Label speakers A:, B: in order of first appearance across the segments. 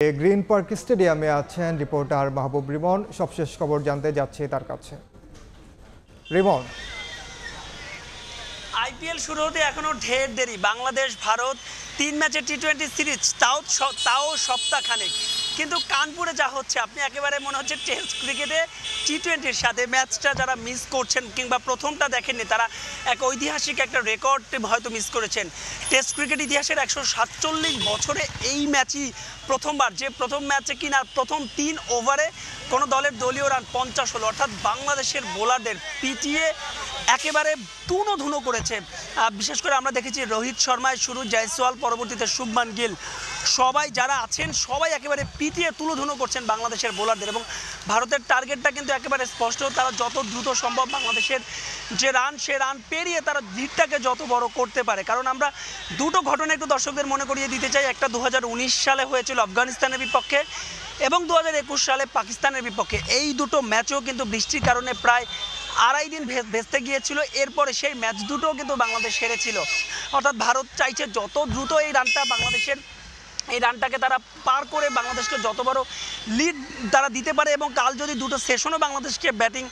A: Green park স্টেডিয়ামে আছেন reporter মাহবুব রিমন। সবশেষ খবর জানতে যাচ্ছে তার কাছে। রিমন,
B: আইপিএল শুরু হতে এখনো ঢের দেরি। বাংলাদেশ ভারত 3 ম্যাচের টি-20 সিরিজ, তাও সপ্তাহখানেক। কিন্তু কানপুরে যা হচ্ছে, আপনি একেবারে মনে হচ্ছে টেস্ট ক্রিকেটে টি-20-র সাথে ম্যাচটা যারা মিস করছেন কিংবা প্রথমটা দেখেননি, তারা এক ঐতিহাসিক একটা রেকর্ড হয়তো মিস করেছেন। টেস্ট ক্রিকেট ইতিহাসের 147 বছরে এই ম্যাচই প্রথমবার, যে প্রথম ম্যাচে কিনা প্রথম 3 ওভারে কোনো দলের দলীয় রান 50 হলো। অর্থাৎ বাংলাদেশের বোলারদের পিটিয়ে একেবারে ধুনো করেছে। বিশেষ করে আমরা দেখেছি রোহিত শর্মায় শুরু, জয়সওয়াল, পরবর্তীতে শুভমান গিল, সবাই যারা আছেন সবাই একেবারে পিটিয়ে ধুনো করছেন বাংলাদেশের বোলারদের। এবং ভারতের টার্গেটটা কিন্তু একেবারে স্পষ্ট, তারা যত দ্রুত সম্ভব বাংলাদেশের যে রান, সে রান পেরিয়ে তারা লিডটাকে যত বড় করতে পারে। কারণ আমরা দুটো ঘটনা একটু দর্শকদের মনে করিয়ে দিতে চাই। একটা 2019 সালে হয়েছিল আফগানিস্তানের বিপক্ষে, এবং 2021 সালে পাকিস্তানের বিপক্ষে। এই দুটো ম্যাচও কিন্তু বৃষ্টির কারণে প্রায় 2.5 দিন ভেস্তে গিয়েছিল। এরপরে সেই ম্যাচ দুটোও কিন্তু বাংলাদেশ হেরেছিল। অর্থাৎ ভারত চাইছে যত দ্রুত এই রানটাকে তারা পার করে বাংলাদেশকে যত বড় লিড তারা দিতে পারে। এবং কাল যদি দুটো সেশনও বাংলাদেশকে ব্যাটিং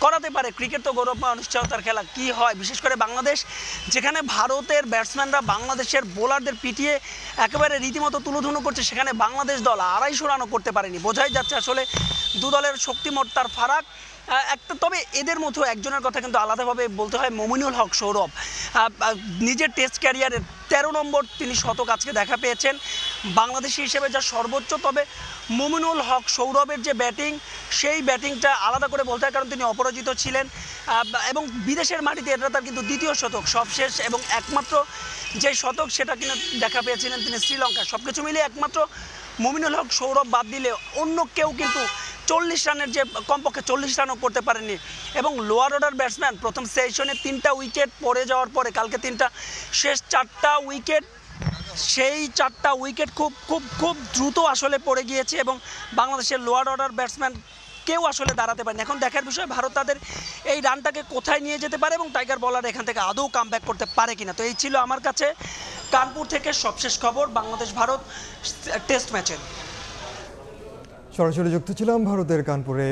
B: করাতে পারে, ক্রিকেট তো গৌরবময় অনিশ্চয়তার খেলা, কি হয় বিশেষ করে বাংলাদেশ, যেখানে ভারতের ব্যাটসম্যানরা বাংলাদেশের বোলারদের পিটিয়ে একেবারে রীতিমতো তুলোধুনো করছে, সেখানে বাংলাদেশ দল 250 রানও করতে পারেনি। বোঝাই যাচ্ছে আসলে দু দলের শক্তিমত্তার ফারাক একটা। তবে এদের মধ্যে একজনের কথা কিন্তু আলাদাভাবে বলতে হয়, মমিনুল হক সৌরভ। নিজের টেস্ট ক্যারিয়ারের 13 নম্বর তিনি শতক আজকে দেখা পেয়েছেন বাংলাদেশি হিসেবে, যা সর্বোচ্চ। তবে মমিনুল হক সৌরভের যে ব্যাটিং, সেই ব্যাটিংটা আলাদা করে বলতে হয়, কারণ তিনি অপরাজিত ছিলেন এবং বিদেশের মাটিতে এটা তার কিন্তু দ্বিতীয় শতক, সবশেষ এবং একমাত্র যে শতক সেটা কিন্তু দেখা পেয়েছিলেন তিনি শ্রীলঙ্কা। সব কিছু মিলিয়ে একমাত্র মমিনুল হক সৌরভ বাদ দিলে অন্য কেউ কিন্তু 40 রানের যে কমপক্ষে 40 রানও করতে পারেনি। এবং লোয়ার অর্ডার ব্যাটসম্যান প্রথম সেশনে 3টা উইকেট পড়ে যাওয়ার পরে, কালকে 3টা, শেষ 4টা উইকেট, সেই 4টা উইকেট খুব খুব খুব দ্রুত আসলে পড়ে গিয়েছে এবং বাংলাদেশের লোয়ার অর্ডার ব্যাটসম্যান কেউ আসলে দাঁড়াতে পারেনি। এখন দেখার বিষয় ভারত তাদের এই রানটাকে কোথায় নিয়ে যেতে পারে এবং টাইগার বলার এখান থেকে আদৌ কামব্যাক করতে পারে কিনা। তো এই ছিল আমার কাছে কানপুর থেকে সবশেষ খবর বাংলাদেশ ভারত টেস্ট ম্যাচের।
A: সরাসরি যুক্ত ছিলাম ভারতের কানপুরে।